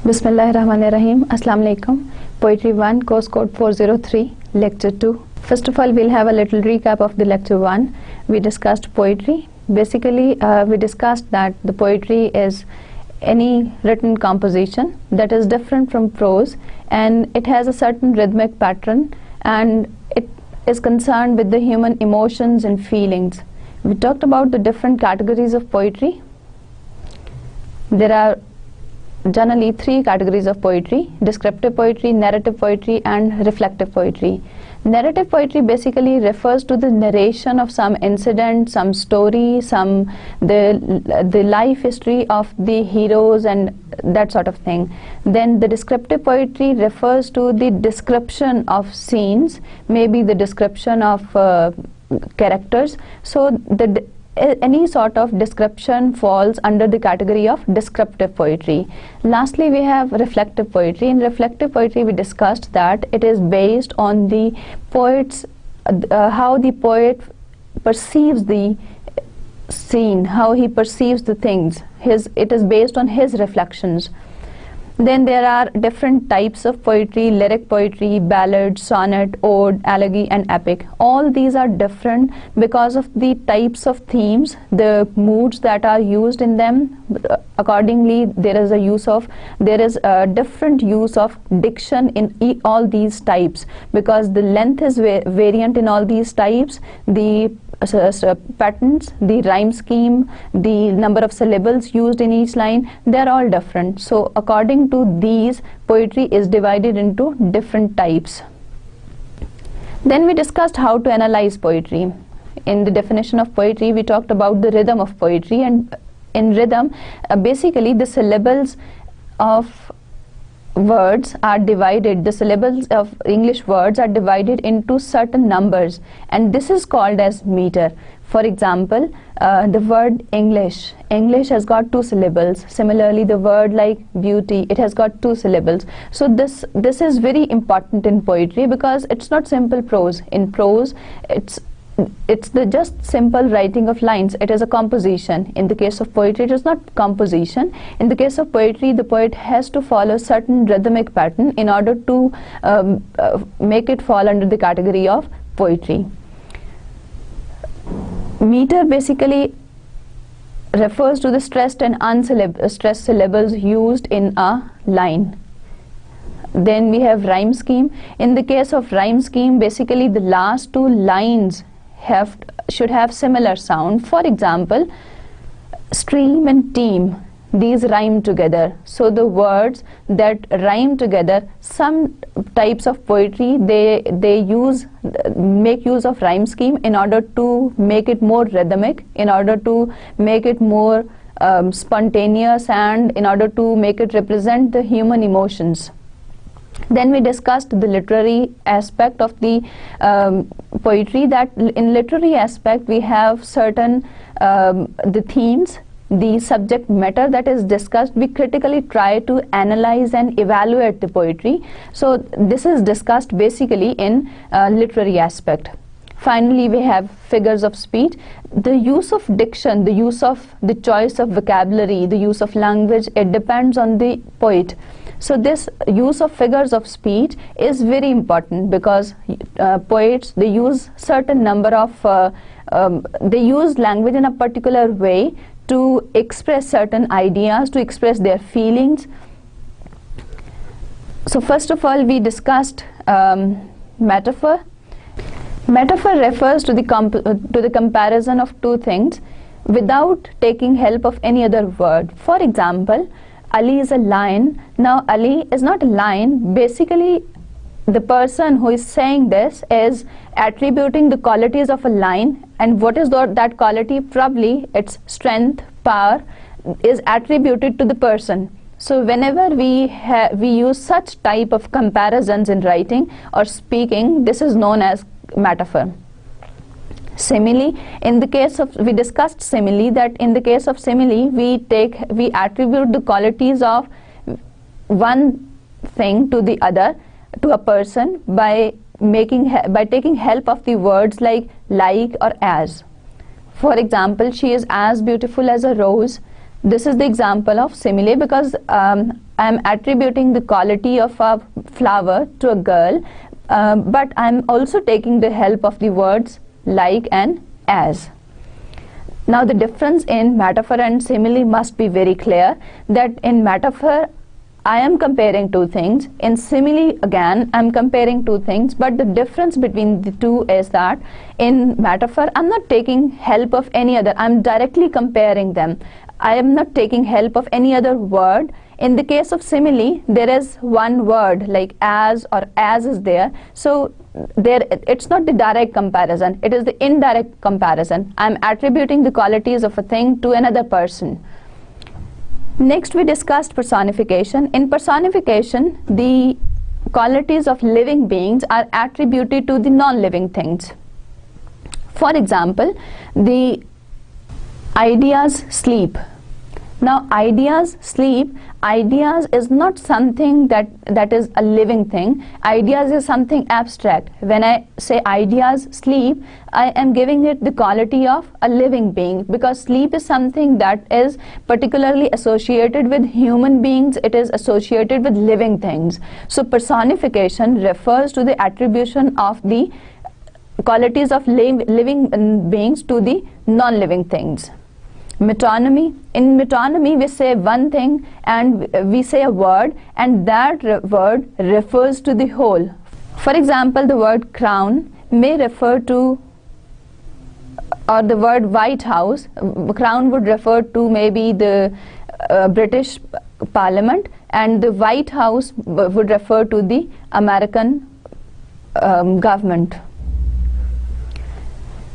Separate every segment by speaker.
Speaker 1: Bismillahirrahmanirrahim. Assalamu alaikum. Poetry 1, course code 403, lecture 2. First of all, we'll have a little recap of the lecture 1. We discussed poetry. Basically, we discussed that the poetry is any written composition that is different from prose, and it has a certain rhythmic pattern, and it is concerned with the human emotions and feelings. We talked about the different categories of poetry. There are generally 3 categories of poetry: descriptive poetry, narrative poetry, and reflective poetry. Narrative poetry basically refers to the narration of some incident, some story, the life history of the heroes and that sort of thing. Then the descriptive poetry refers to the description of scenes, maybe the description of characters. So any sort of description falls under the category of descriptive poetry. Lastly, we have reflective poetry. In reflective poetry, we discussed that it is based on the poet's how the poet perceives the scene, how he perceives the things. It is based on his reflections. Then there are different types of poetry: lyric poetry, ballad, sonnet, ode, elegy, and epic. All these are different because of the types of themes, the moods that are used in them. Accordingly, there is a different use of diction in all these types, because the length is variant in all these types. The patterns, the rhyme scheme, the number of syllables used in each line, they're all different. So according to these, poetry is divided into different types. Then we discussed how to analyze poetry. In the definition of poetry, we talked about the rhythm of poetry, and in rhythm, basically the syllables of words are divided, the syllables of English words are divided into certain numbers, and this is called as meter. For example, the word English has got 2 syllables. Similarly, the word like beauty, it has got 2 syllables. So this is very important in poetry, because it's not simple prose. In prose, it's the just simple writing of lines. It is a composition. In the case of poetry, it is not composition. In the case of poetry, the poet has to follow certain rhythmic pattern in order to make it fall under the category of poetry. Meter basically refers to the stressed and unstressed syllables used in a line. Then we have rhyme scheme. In the case of rhyme scheme, basically the last 2 lines should have similar sound. For example, stream and team, these rhyme together. So the words that rhyme together, some types of poetry, they make use of rhyme scheme in order to make it more rhythmic, in order to make it more spontaneous, and in order to make it represent the human emotions. Then we discussed the literary aspect of the poetry, that in literary aspect we have certain the themes, the subject matter that is discussed. We critically try to analyze and evaluate the poetry. So this is discussed basically in literary aspect. Finally, we have figures of speech. The use of diction, the use of the choice of vocabulary, the use of language, it depends on the poet. So this use of figures of speech is very important, because poets, they use certain number of they use language in a particular way to express certain ideas, to express their feelings. So first of all, we discussed metaphor. Metaphor refers to the comparison of 2 things without taking help of any other word. For example, Ali is a lion. Now Ali is not a lion. Basically, the person who is saying this is attributing the qualities of a lion, and what is that quality? Probably its strength, power is attributed to the person. So whenever we use such type of comparisons in writing or speaking, this is known as metaphor. Simile, in the case of, we discussed simile, that in the case of simile, we attribute the qualities of one thing to the other, to a person, by taking help of the words like or as. For example, she is as beautiful as a rose. This is the example of simile, because I am attributing the quality of a flower to a girl, but I am also taking the help of the words like and as. Now the difference in metaphor and simile must be very clear, that in metaphor I am comparing two things, in simile again I am comparing two things, but the difference between the two is that in metaphor I am not taking help of any other, I am directly comparing them. I am not taking help of any other word. In the case of simile, there is one word like as or as is there, so there it's not the direct comparison, it is the indirect comparison. I am attributing the qualities of a thing to another person. Next we discussed personification. In personification, the qualities of living beings are attributed to the non-living things. For example, the ideas sleep. Now ideas sleep, ideas is not something that is a living thing, ideas is something abstract. When I say ideas sleep, I am giving it the quality of a living being, because sleep is something that is particularly associated with human beings, it is associated with living things. So personification refers to the attribution of the qualities of living beings to the non-living things. Metonymy. In metonymy we say one thing and we say a word, and that word refers to the whole. For example, the word crown may refer to, or the word White House, crown would refer to maybe the British Parliament, and the White House would refer to the American government.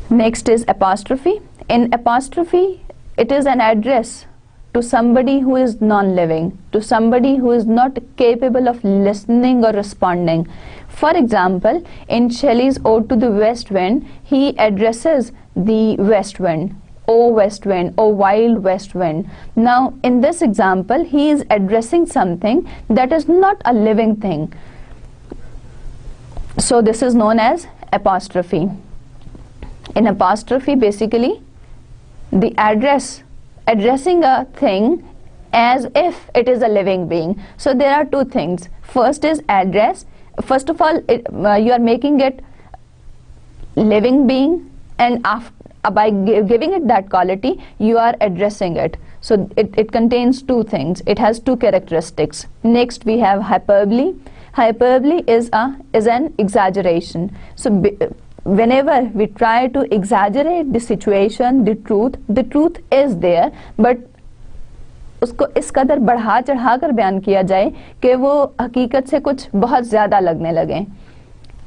Speaker 1: Next is apostrophe. In apostrophe, it is an address to somebody who is non-living, to somebody who is not capable of listening or responding. For example, in Shelley's Ode to the West Wind, he addresses the west wind, "O west wind, O wild west wind." Now, in this example, he is addressing something that is not a living thing. So this is known as apostrophe. In apostrophe, basically, the addressing a thing as if it is a living being. So there are two things. First is address. First of all, you are making it living being, and by giving it that quality, you are addressing it. So it contains two things. It has two characteristics. Next we have hyperbole. Hyperbole is an exaggeration. So whenever we try to exaggerate the situation, the truth is there, but उसको इस कदर बढ़ा चढ़ा कर बयान किया जाए कि वो हकीकत से कुछ बहुत ज़्यादा लगने लगे.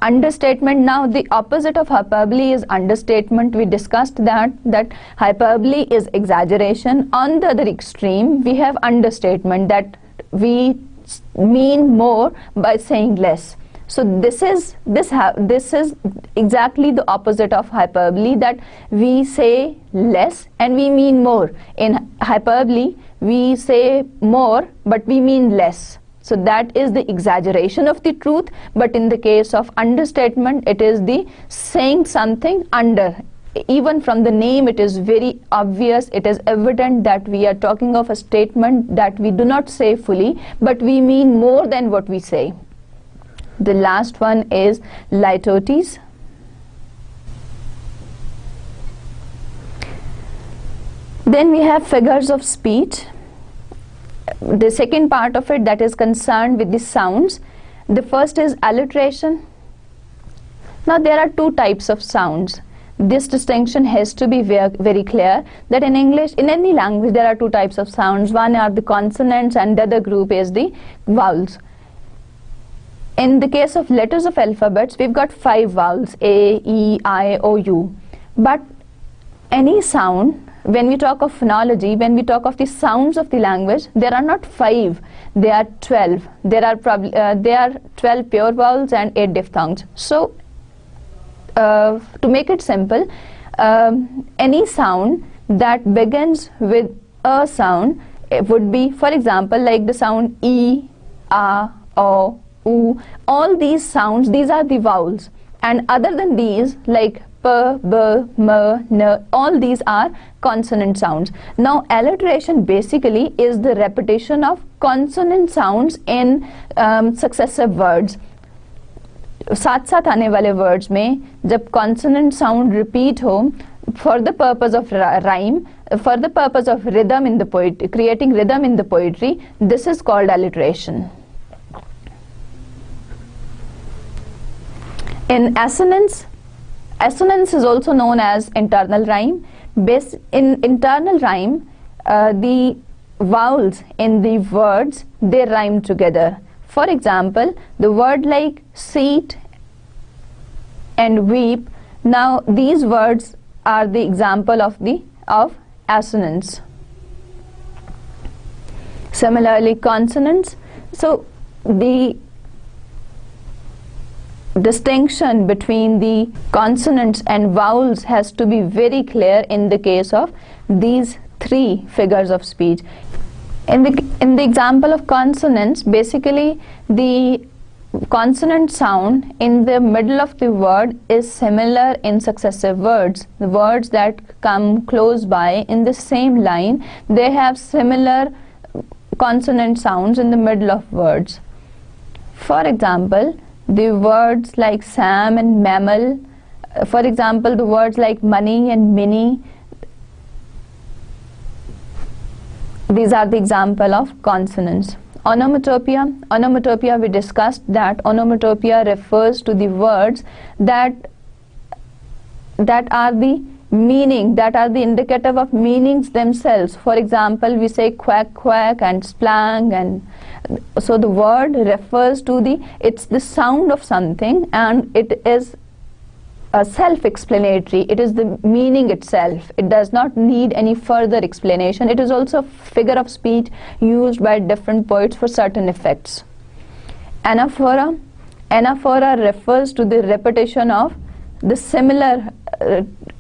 Speaker 1: Understatement. Now the opposite of hyperbole is understatement. We discussed that hyperbole is exaggeration. On the other extreme, we have understatement, that we mean more by saying less. So this is exactly the opposite of hyperbole, that we say less and we mean more. In hyperbole, we say more but we mean less. So that is the exaggeration of the truth, but in the case of understatement, it is the saying something under. Even from the name, it is very obvious, it is evident that we are talking of a statement that we do not say fully, but we mean more than what we say. The last one is litotes. Then we have figures of speech. The second part of it, that is concerned with the sounds. The first is alliteration. Now there are two types of sounds. This distinction has to be very clear, that in English, in any language, there are two types of sounds. One are the consonants and the other group is the vowels. In the case of letters of alphabets, we've got 5 vowels: A, E, I, O, U. But any sound, when we talk of phonology, when we talk of the sounds of the language, there are not 5, they are 12. There are 12 pure vowels and 8 diphthongs. So to make it simple, any sound that begins with a sound, it would be, for example, like the sound E, A, O, U. All these sounds, these are the vowels. And other than these, like p, b, m, n, all these are consonant sounds. Now alliteration basically is the repetition of consonant sounds in successive words. साथ साथ आने वाले words में जब consonant sound repeat हो for the purpose of rhyme, for the purpose of rhythm in the poetry, creating rhythm in the poetry, this is called alliteration. In assonance, assonance is also known as internal rhyme. In internal rhyme, the vowels in the words, they rhyme together. For example, the word like seat and weep, now these words are the example of assonance. Similarly, consonants. So the distinction between the consonants and vowels has to be very clear in the case of these three figures of speech. In the example of consonants, basically the consonant sound in the middle of the word is similar in successive words. The words that come close by in the same line, they have similar consonant sounds in the middle of words. For example, the words like Sam and mammal, for example, the words like money and mini, these are the example of consonants. Onomatopoeia. Onomatopoeia, we discussed that onomatopoeia refers to the words that are the meaning, that are the indicative of meanings themselves. For example, we say quack quack and splang, and so the word refers to it's the sound of something, and it is self-explanatory. It is the meaning itself. It does not need any further explanation. It is also a figure of speech used by different poets for certain effects. Anaphora. Anaphora refers to the repetition of the similar,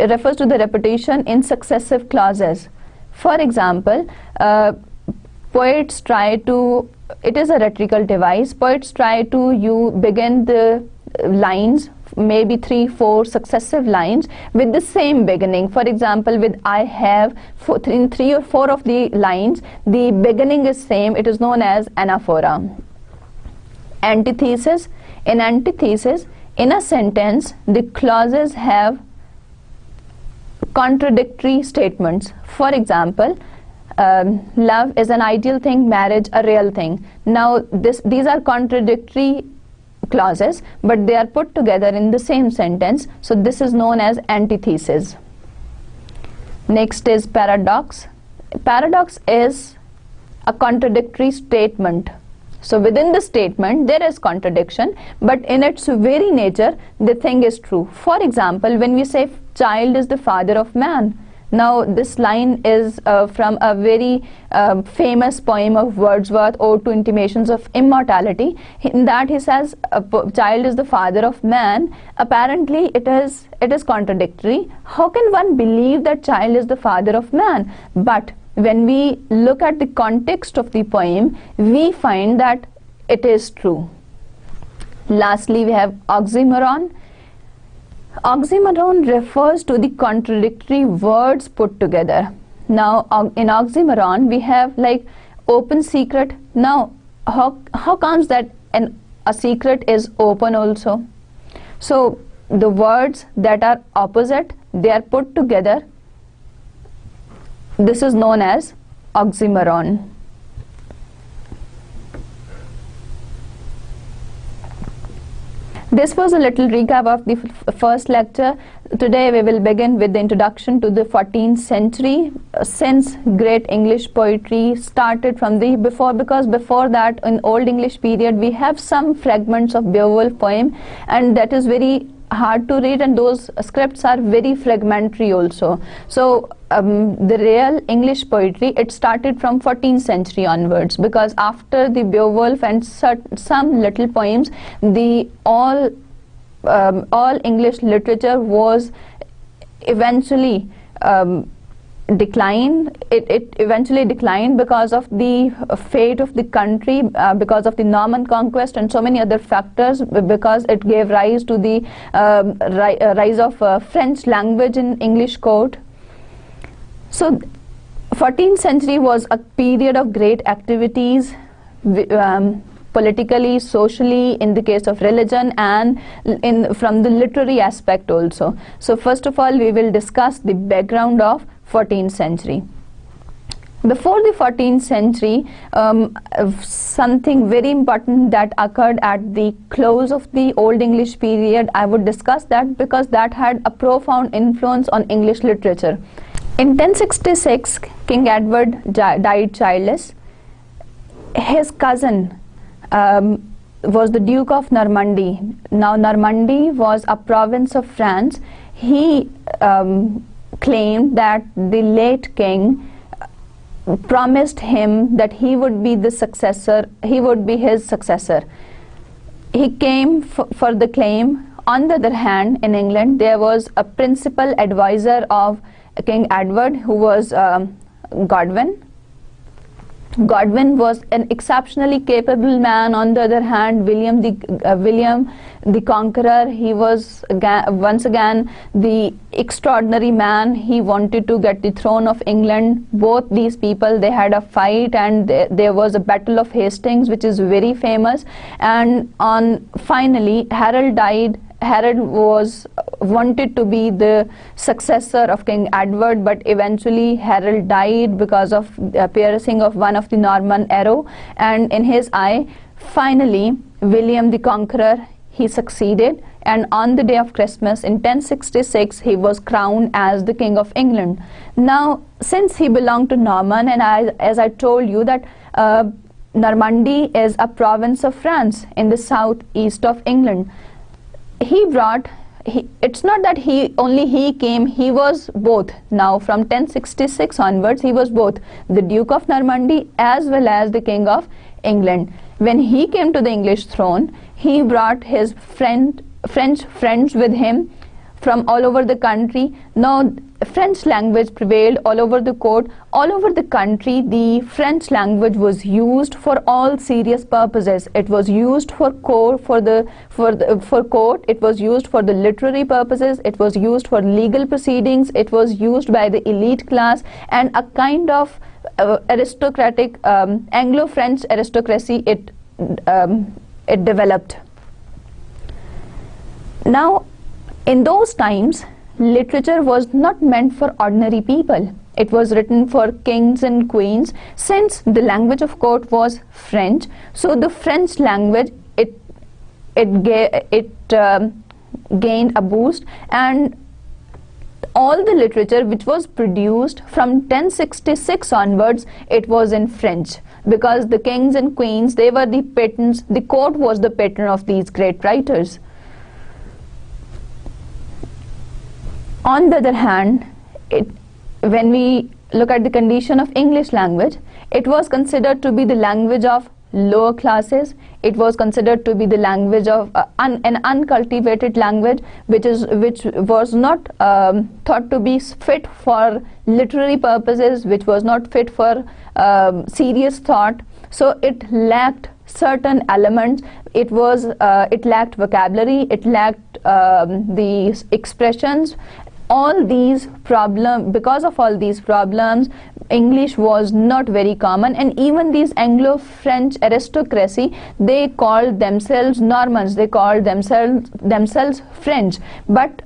Speaker 1: refers to the repetition in successive clauses. For example, poets try to, it is a rhetorical device, poets try to begin the lines, maybe 3-4 successive lines with the same beginning. For example, with I have, in 3 or 4 of the lines, the beginning is same. It is known as anaphora. Antithesis. In antithesis, in a sentence, the clauses have contradictory statements. For example, love is an ideal thing, marriage a real thing. Now these are contradictory clauses, but they are put together in the same sentence, so this is known as antithesis. Next is paradox. Paradox is a contradictory statement. So within the statement there is contradiction, but in its very nature the thing is true. For example, when we say child is the father of man, now this line is from a very famous poem of Wordsworth, Ode to Intimations of Immortality. In that he says child is the father of man. Apparently it is contradictory. How can one believe that child is the father of man? But when we look at the context of the poem, we find that it is true. Lastly, we have oxymoron. Oxymoron refers to the contradictory words put together. Now in oxymoron we have like open secret. Now how comes that a secret is open also? So the words that are opposite, they are put together. This is known as oxymoron. This was a little recap of the first lecture. Today we will begin with the introduction to the 14th century, since great English poetry started from the because before that in Old English period we have some fragments of Beowulf poem, and that is very hard to read, and those scripts are very fragmentary also. So the real English poetry, it started from 14th century onwards, because after the Beowulf and some little poems, the all English literature was eventually declined. It eventually declined because of the fate of the country, because of the Norman conquest and so many other factors, because it gave rise to the rise of French language in English court. So 14th century was a period of great activities, politically, socially, in the case of religion, and from the literary aspect also. So first of all, we will discuss the background of 14th century. Before the 14th century, something very important that occurred at the close of the Old English period, I would discuss that because that had a profound influence on English literature. In 1066, King Edward died childless. His cousin was the Duke of Normandy. Now Normandy was a province of France. He claimed that the late king promised him that he would be the successor, he would be his successor. He came for the claim. On the other hand, in England, there was a principal advisor of King Edward, who was Godwin. Godwin was an exceptionally capable man. On the other hand, William the Conqueror, he was once again the extraordinary man. He wanted to get the throne of England. Both these people, they had a fight, and there was a Battle of Hastings, which is very famous. And finally, Harold died. Harold wanted to be the successor of King Edward, but eventually Harold died because of piercing of one of the Norman arrow, and in his eye. Finally, William the Conqueror, he succeeded, and on the day of Christmas in 1066, he was crowned as the King of England. Now, since he belonged to Norman, and as I told you that Normandy is a province of France in the southeast of England, it's not that he came, he was both. Now from 1066 onwards, he was both the Duke of Normandy as well as the King of England. When he came to the English throne, he brought his French friends with him from all over the country. Now French language prevailed all over the court, all over the country. The French language was used for all serious purposes. It was used for court, it was used for the literary purposes, it was used for legal proceedings, it was used by the elite class, and a kind of aristocratic Anglo-French aristocracy it developed. Now, in those times, literature was not meant for ordinary people. It was written for kings and queens. Since the language of court was French, so the French language gained a boost, and all the literature which was produced from 1066 onwards, it was in French, because the kings and queens, they were the patrons. The court was the patron of these great writers. On the other hand, when we look at the condition of English language, it was considered to be the language of lower classes. It was considered to be the language of an uncultivated language, which was not thought to be fit for literary purposes, which was not fit for serious thought. So it lacked certain elements. It lacked vocabulary, it lacked the expressions. Because of all these problems, English was not very common, and even these Anglo-French aristocracy, they called themselves Normans, they called themselves French, but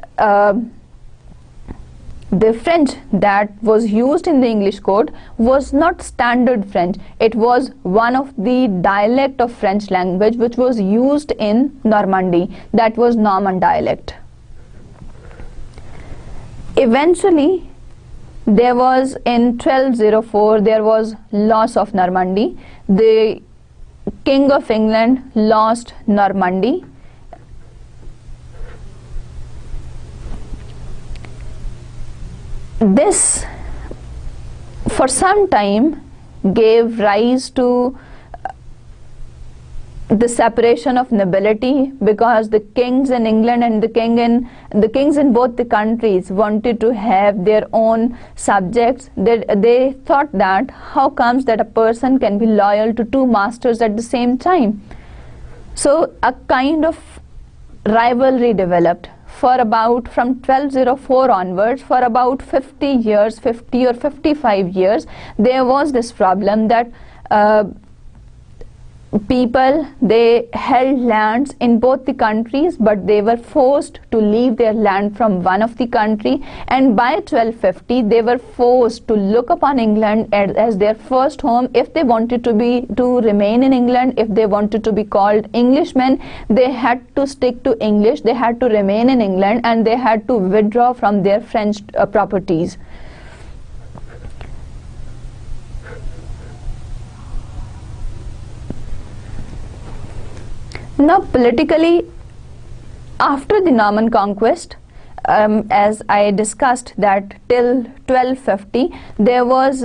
Speaker 1: the French that was used in the English court was not standard French. It was one of the dialect of French language which was used in Normandy, that was Norman dialect. Eventually, there was in 1204, there was loss of Normandy. The King of England lost Normandy. This, for some time, gave rise to the separation of nobility, because the kings in England and the kings in both the countries wanted to have their own subjects. They thought that how comes that a person can be loyal to two masters at the same time. So a kind of rivalry developed for about from 1204 onwards. For about 50 years, 50 or 55 years, there was this problem that people, they held lands in both the countries, but they were forced to leave their land from one of the country, and by 1250 they were forced to look upon England as their first home. If they wanted to remain in England, if they wanted to be called Englishmen, they had to stick to English, they had to remain in England, and they had to withdraw from their French properties. Now politically, after the Norman conquest, as I discussed that till 1250 there was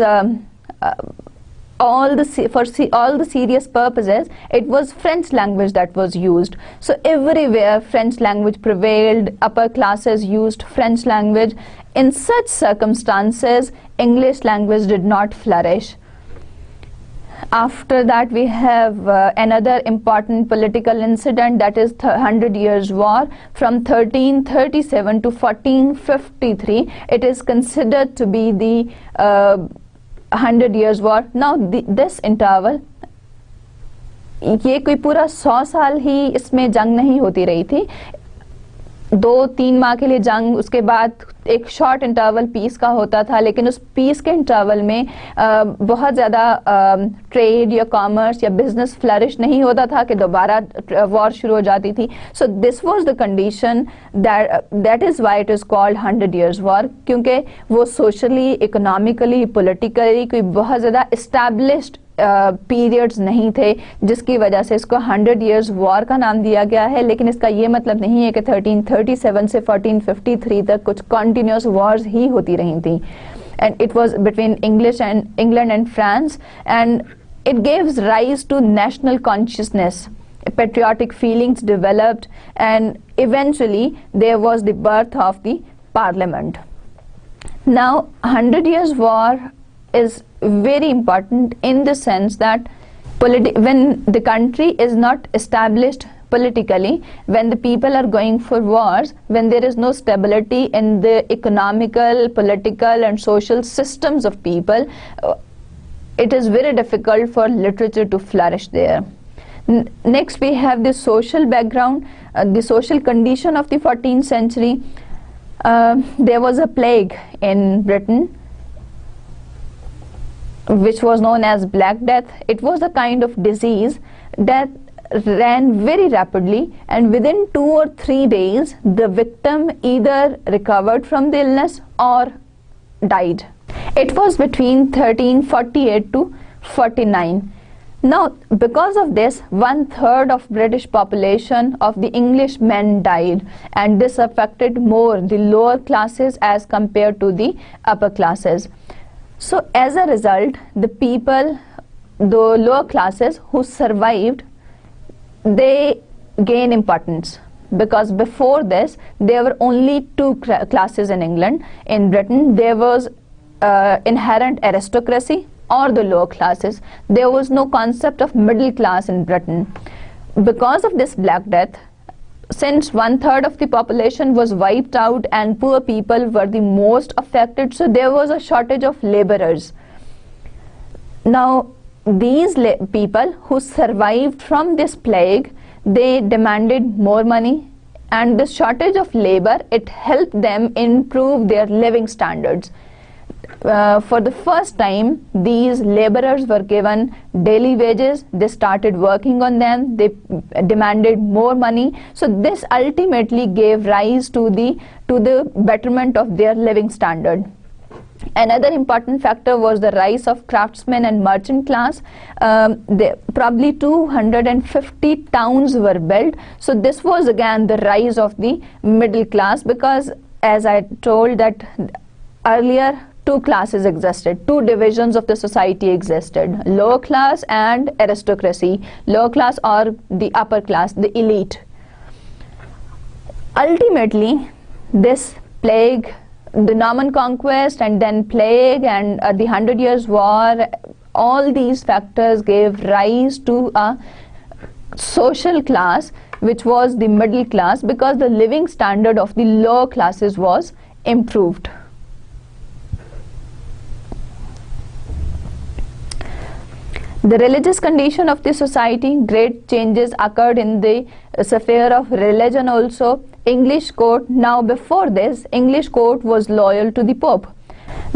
Speaker 1: all the serious purposes, it was French language that was used. So everywhere French language prevailed, upper classes used French language. In such circumstances, English language did not flourish. After that, we have another important political incident, that is the 100 Years' War from 1337 to 1453. It is considered to be the 100 Years' War. Now this interval, ये कोई पूरा 100 साल ही इसमें जंग नहीं होती रही थी. 2-3 माह के लिए जंग, उसके बाद एक शॉर्ट इंटरवल पीस का होता था, लेकिन उस पीस के इंटरवल में बहुत ज़्यादा ट्रेड या कॉमर्स या बिजनेस फ्लरिश नहीं होता था कि दोबारा वॉर शुरू हो जाती थी. So this was the condition, that is why it is called 100 Years' War, क्योंकि वो सोशली, इकोनॉमिकली, पॉलिटिकली कोई बहुत ज़्यादा इस्टेब्लिश्ड पीरियड्स नहीं थे, जिसकी वजह से इसको 100 Years' War का नाम दिया गया है. लेकिन इसका ये मतलब नहीं है कि 1337 से 1453 तक कुछ कंटिन्यूस वॉर्स ही होती रही थी. And it was between England and France, and it gives rise to national consciousness. Patriotic feelings developed, and eventually there was the birth of the Parliament. Now 100 Years' War is very important in the sense that when the country is not established politically, when the people are going for wars, when there is no stability in the economical, political and social systems of people, it is very difficult for literature to flourish there. Next we have the social background, the social condition of the 14th century. There was a plague in Britain which was known as Black Death. It was a kind of disease that ran very rapidly, and within 2 or 3 days the victim either recovered from the illness or died. It was between 1348 to 49. Now because of this, 1/3 of British population of the English men died, and this affected more the lower classes as compared to the upper classes. So as a result, the people, the lower classes who survived, they gain importance, because before this there were only 2 classes in England. In Britain there was inherent aristocracy or the lower classes. There was no concept of middle class in Britain. Because of this Black Death, since 1/3 of the population was wiped out and poor people were the most affected, so there was a shortage of laborers. Now these people who survived from this plague, they demanded more money, and the shortage of labor, it helped them improve their living standards. For the first time, these laborers were given daily wages. They started working on them. They demanded more money. So this ultimately gave rise to the betterment of their living standard. Another important factor was the rise of craftsmen and merchant class. Probably 250 towns were built. So this was again the rise of the middle class, because as I told that earlier, two classes existed, two divisions of the society existed, lower class and aristocracy, lower class or the upper class, the elite. Ultimately, this plague, the Norman conquest and then plague and the 100 Years' War, all these factors gave rise to a social class which was the middle class, because the living standard of the lower classes was improved. The religious condition of the society, great changes occurred in the sphere of religion also. English court, now before this, English court was loyal to the Pope.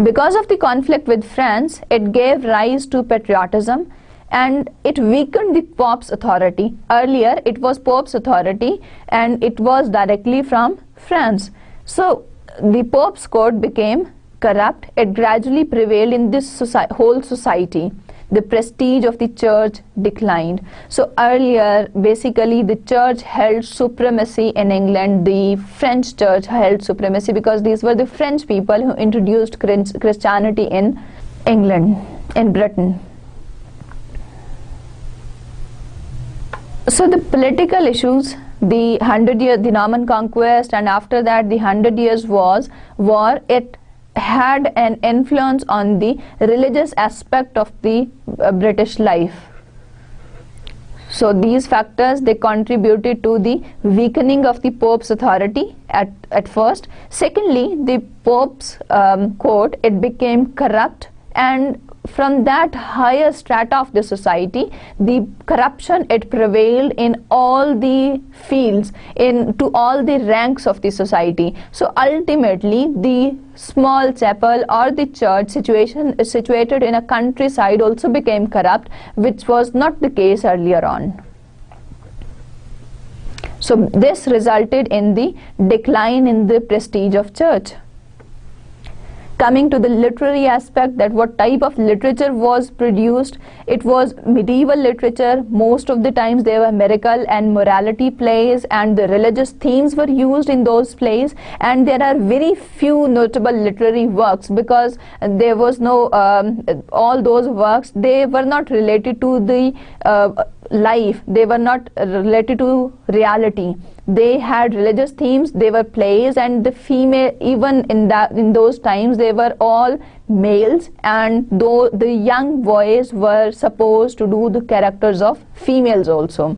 Speaker 1: Because of the conflict with France, it gave rise to patriotism and it weakened the Pope's authority. Earlier, it was Pope's authority and it was directly from France. So, the Pope's court became corrupt. It gradually prevailed in this whole society. The prestige of the church declined. So earlier, basically, the church held supremacy in England. The French church held supremacy because these were the French people who introduced Christianity in England, in Britain. So the political issues, the Norman conquest, and after that the 100 Years' War, it had an influence on the religious aspect of the British life. So these factors, they contributed to the weakening of the Pope's authority at first. Secondly, the Pope's court, it became corrupt, and from that higher strata of the society, the corruption, it prevailed in all the fields, to all the ranks of the society. So ultimately, the small chapel or the church situated in a countryside also became corrupt, which was not the case earlier on. So this resulted in the decline in the prestige of church. Coming to the literary aspect, that what type of literature was produced, it was medieval literature. Most of the times they were miracle and morality plays, and the religious themes were used in those plays, and there are very few notable literary works because there was no, all those works, they were not related to the life, they were not related to reality. They had religious themes, they were plays, and the female, even in those times, they were all males, and though the young boys were supposed to do the characters of females also.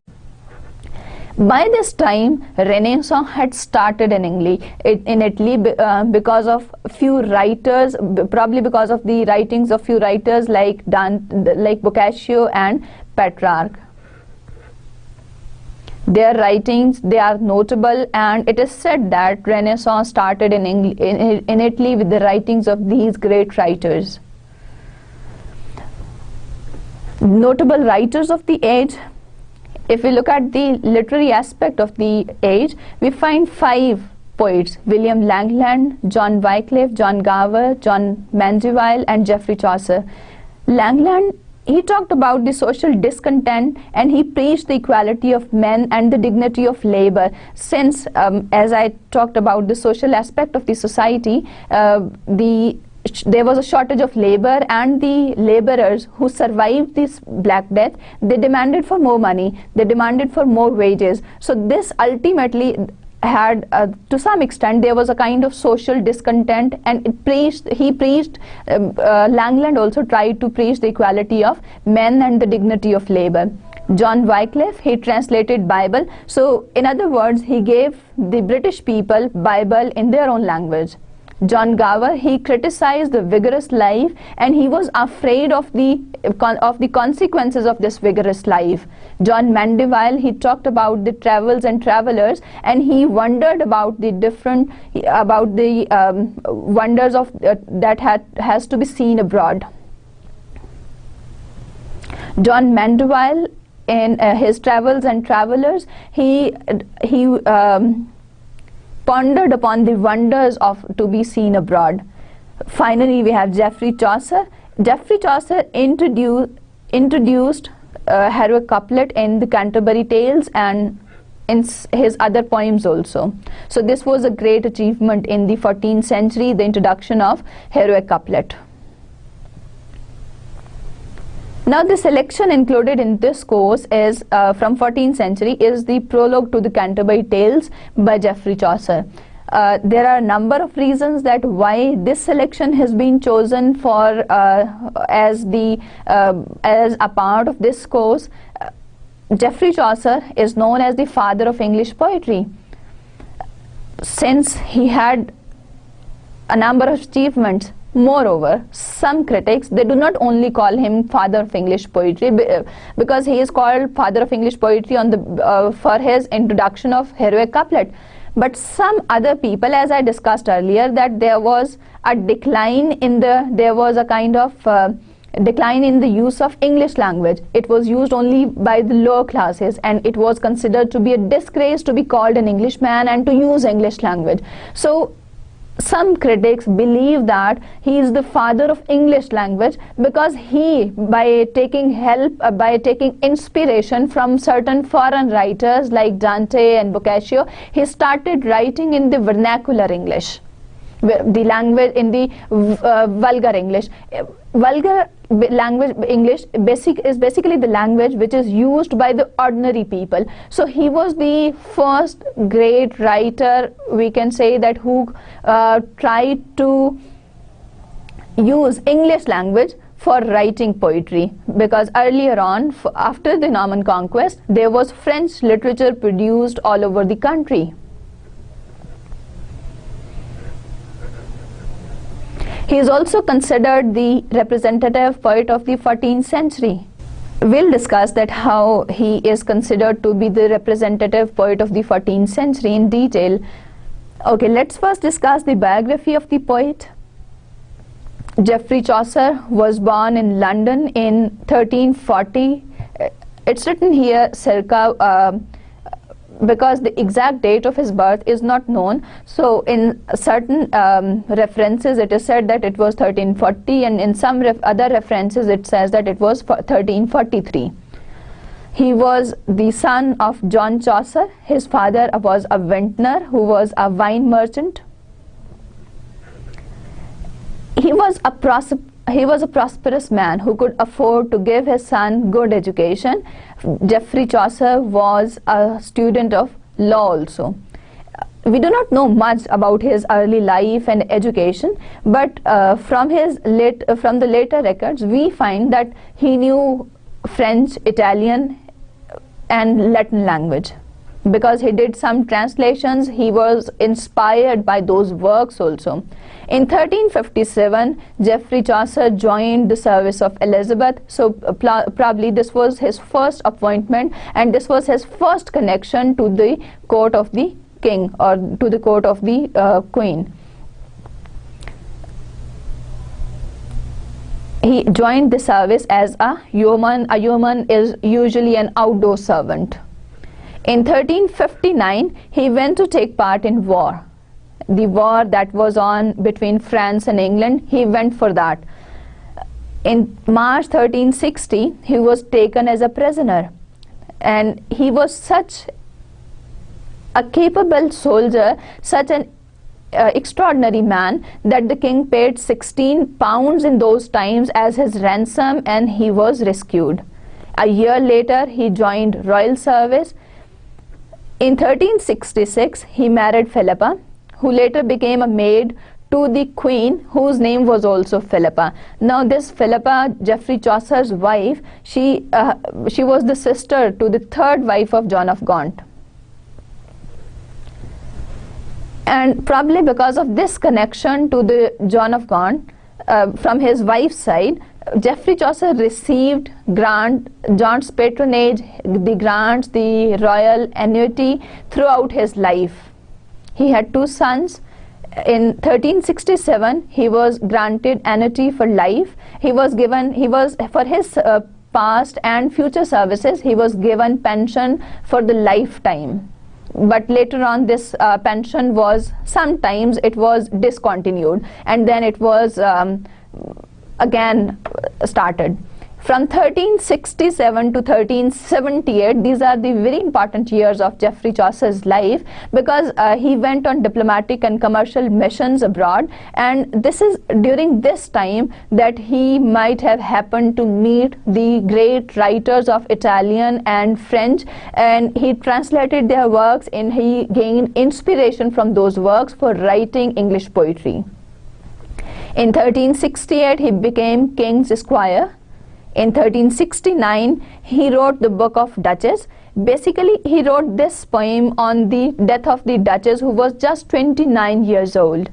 Speaker 1: By this time, Renaissance had started in Italy because of few writers, probably because of the writings of few writers like Boccaccio and Petrarch. Their writings, they are notable, and it is said that Renaissance started in Italy with the writings of these great writers. Notable writers of the age, if we look at the literary aspect of the age, we find 5 poets: William Langland, John Wycliffe, John Gower, John Mandeville, and Geoffrey Chaucer. Langland, he talked about the social discontent, and he preached the equality of men and the dignity of labor. Since, as I talked about the social aspect of the society, there was a shortage of labor, and the laborers who survived this Black Death, they demanded for more money, they demanded for more wages. So this ultimately had, to some extent, there was a kind of social discontent, and Langland also tried to preach the equality of men and the dignity of labor. John Wycliffe, he translated Bible. So in other words, he gave the British people Bible in their own language. John Gower, he criticized the vigorous life, and he was afraid of the consequences of this vigorous life. John Mandeville, he talked about the travels and travelers, and he wondered about the wonders of that has to be seen abroad. John Mandeville, in his travels and travelers, he pondered upon the wonders of to be seen abroad. Finally, we have Geoffrey Chaucer. Geoffrey Chaucer introduced heroic couplet in the Canterbury Tales, and in his other poems also. So this was a great achievement in the 14th century, the introduction of heroic couplet. Now the selection included in this course is from 14th century is the prologue to the Canterbury Tales by Geoffrey Chaucer. There are a number of reasons that why this selection has been chosen for as a part of this course. Geoffrey Chaucer is known as the father of English poetry, since he had a number of achievements. Moreover, some critics, they do not only call him father of English poetry because he is called father of English poetry on the for his introduction of heroic couplet, but some other people, as I discussed earlier, that there was a decline in decline in the use of English language. It was used only by the lower classes, and it was considered to be a disgrace to be called an Englishman and to use English language. So some critics believe that he is the father of English language because he, by taking inspiration from certain foreign writers like Dante and Boccaccio, he started writing in the vernacular English, the language in the vulgar English. Vulgar language English is basically the language which is used by the ordinary people. So he was the first great writer, we can say, that who tried to use English language for writing poetry, because earlier on, after the Norman conquest, there was French literature produced all over the country. He is also considered the representative poet of the 14th century. We'll discuss that how he is considered to be the representative poet of the 14th century in detail. Okay, let's first discuss the biography of the poet. Geoffrey Chaucer was born in London in 1340. It's written here circa because the exact date of his birth is not known. So in certain references it is said that it was 1340, and in some other references it says that it was 1343. He was the son of John Chaucer. His father was a vintner who was a wine merchant. He was a prosperous man who could afford to give his son good education. Geoffrey Chaucer was a student of law also. We do not know much about his early life and education, but from the later records we find that he knew French, Italian and Latin language. Because he did some translations, he was inspired by those works also. In 1357, Geoffrey Chaucer joined the service of Elizabeth. So probably this was his first appointment, and this was his first connection to the court of the king or to the court of the queen. He joined the service as a yeoman. A yeoman is usually an outdoor servant. In 1359, he went to take part in war. The war that was on between France and England, he went for that. In March 1360, he was taken as a prisoner. And he was such a capable soldier, such an extraordinary man, that the king paid 16 pounds in those times as his ransom, and he was rescued. A year later, he joined royal service. In 1366, he married Philippa, who later became a maid to the queen, whose name was also Philippa. Now this Philippa, Geoffrey Chaucer's wife, she was the sister to the third wife of John of Gaunt. And probably because of this connection to the John of Gaunt, from his wife's side, Geoffrey Chaucer received John's patronage, the grants, the royal annuity throughout his life. He had two sons. In 1367, he was granted annuity for life. For his past and future services, he was given pension for the lifetime. But later on, this pension was, sometimes it was discontinued, and then it was again started. From 1367 to 1378, these are the very important years of Geoffrey Chaucer's life, because he went on diplomatic and commercial missions abroad, and this is during this time that he might have happened to meet the great writers of Italian and French, and he translated their works and he gained inspiration from those works for writing English poetry. In 1368, he became King's Esquire. In 1369, he wrote the Book of Duchess. Basically, he wrote this poem on the death of the Duchess, who was just 29 years old.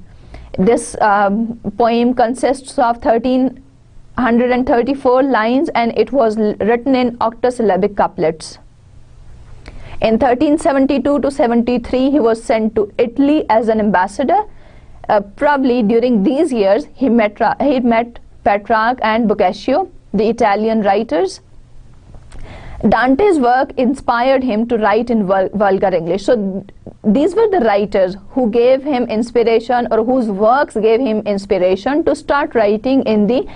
Speaker 1: This poem consists of 1334 lines, and it was written in octosyllabic couplets. In 1372 to 73, he was sent to Italy as an ambassador. Probably during these years, he met Petrarch and Boccaccio, the Italian writers. Dante's work inspired him to write in vulgar English. So these were the writers who gave him inspiration, or whose works gave him inspiration to start writing in the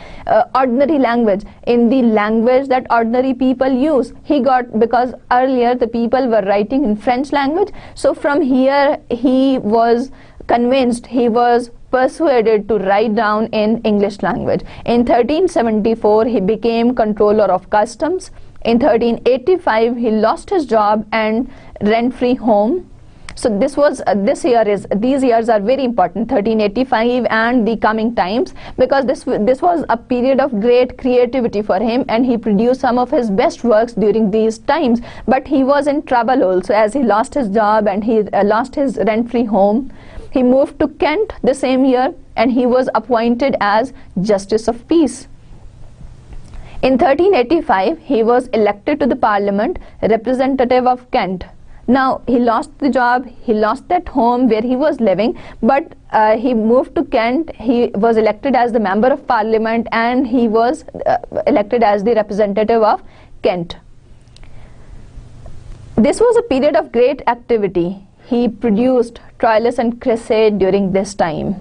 Speaker 1: ordinary language, in the language that ordinary people use. Because earlier the people were writing in French language, so from here he was convinced, he was persuaded to write down in English language. In 1374, he became controller of customs. In 1385, he lost his job and rent-free home. So these years are very important, 1385 and the coming times, because this was a period of great creativity for him, and he produced some of his best works during these times. But he was in trouble also, as he lost his job and he lost his rent-free home. He moved to Kent the same year, and he was appointed as Justice of Peace. In 1385, he was elected to the Parliament, representative of Kent. Now, he lost the job, he lost that home where he was living, but he moved to Kent. He was elected as the Member of Parliament, and he was elected as the representative of Kent. This was a period of great activity. He produced Troilus and Cresside during this time.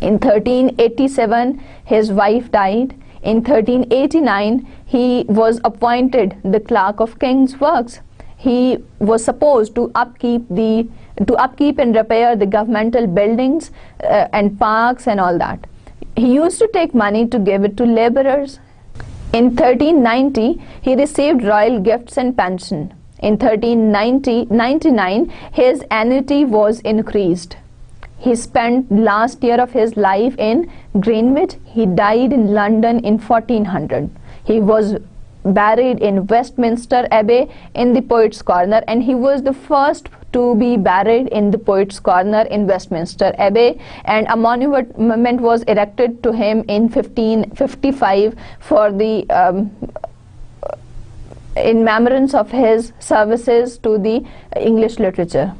Speaker 1: In 1387, his wife died. In 1389, he was appointed the clerk of King's Works. He was supposed to upkeep and repair the governmental buildings and parks and all that. He used to take money to give it to laborers. In 1390, he received royal gifts and pension. In 1399, his annuity was increased. He spent last year of his life in Greenwich. He died in London in 1400. He was buried in Westminster Abbey in the Poets' Corner, and he was the first to be buried in the Poets' Corner in Westminster Abbey, and a monument was erected to him in 1555 for the in remembrance of his services to the English literature.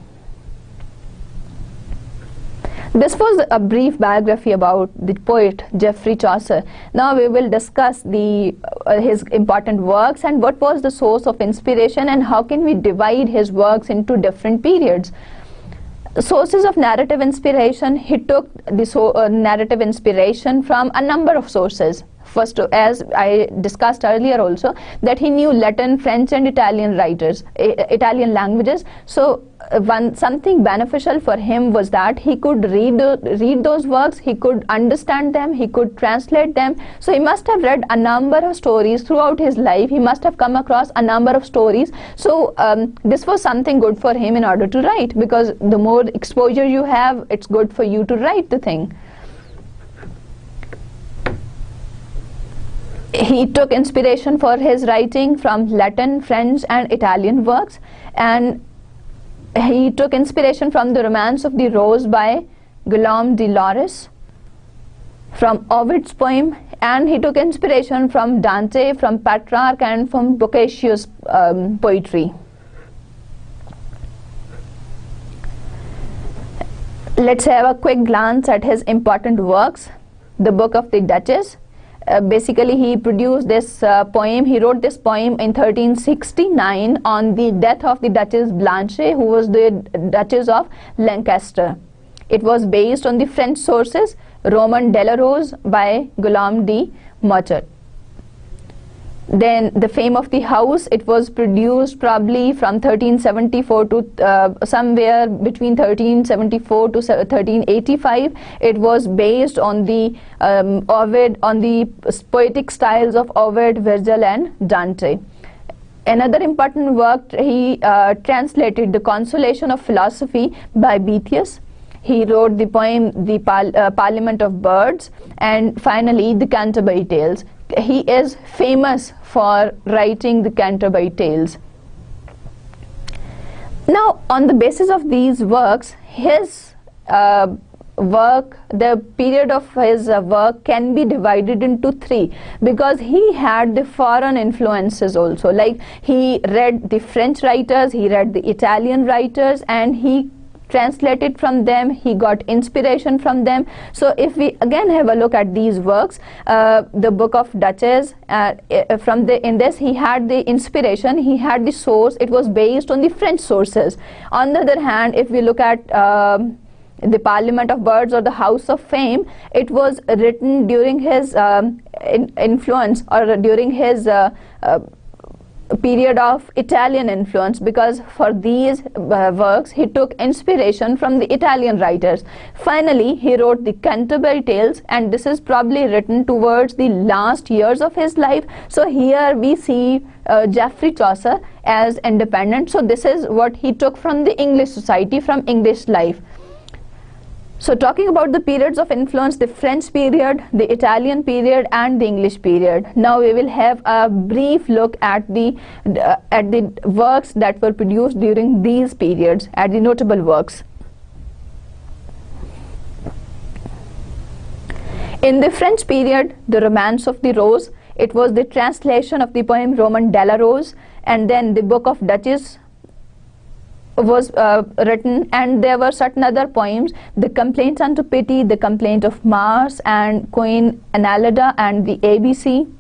Speaker 1: This was a brief biography about the poet Geoffrey Chaucer. Now we will discuss his important works and what was the source of inspiration, and how can we divide his works into different periods. Sources of narrative inspiration: he took the narrative inspiration from a number of sources. First, as I discussed earlier also, that he knew Latin, French and Italian languages. So something beneficial for him was that he could read those works, he could understand them, he could translate them. So he must have read a number of stories throughout his life. He must have come across a number of stories. So this was something good for him in order to write, because the more exposure you have, it's good for you to write the thing. He took inspiration for his writing from Latin, French and Italian works, and he took inspiration from the Romance of the Rose by Guillaume de Lauris, from Ovid's poem, and he took inspiration from Dante, from Petrarch and from Boccaccio's poetry. Let's have a quick glance at his important works. The Book of the Duchess. Basically, he produced this poem. He wrote this poem in 1369 on the death of the Duchess Blanche, who was the Duchess of Lancaster. It was based on the French sources Roman de la Rose by Guillaume de Mauchard. Then the Fame of the House, it was produced probably from 1374 to somewhere between 1374 to 1385. It was based on the Ovid, on the poetic styles of Ovid, Virgil and Dante. Another important work, he translated the Consolation of Philosophy by Boethius. He wrote the poem The Parliament of Birds, and finally the Canterbury Tales. He is famous for writing the Canterbury Tales. Now, on the basis of these works, his work, the period of his work can be divided into three, because he had the foreign influences also. Like, he read the French writers, he read the Italian writers, and he translated from them, he got inspiration from them. So if we again have a look at these works, the Book of Duchess, in this he had the inspiration, he had the source, it was based on the French sources. On the other hand, if we look at the Parliament of Birds or the House of Fame, it was written during his influence, or during his period of Italian influence, because for these works he took inspiration from the Italian writers. Finally, he wrote the Canterbury Tales, and this is probably written towards the last years of his life. So here we see Geoffrey Chaucer as independent. So this is what he took from the English society, from English life. So talking about the periods of influence, the French period, the Italian period and the English period. Now we will have a brief look at the works that were produced during these periods, at the notable works. In the French period, the Romance of the Rose, it was the translation of the poem Roman de la Rose, and then the Book of Duchess was written, and there were certain other poems, the Complaints unto Pity, the Complaint of Mars, and Queen Annalada, and the ABC.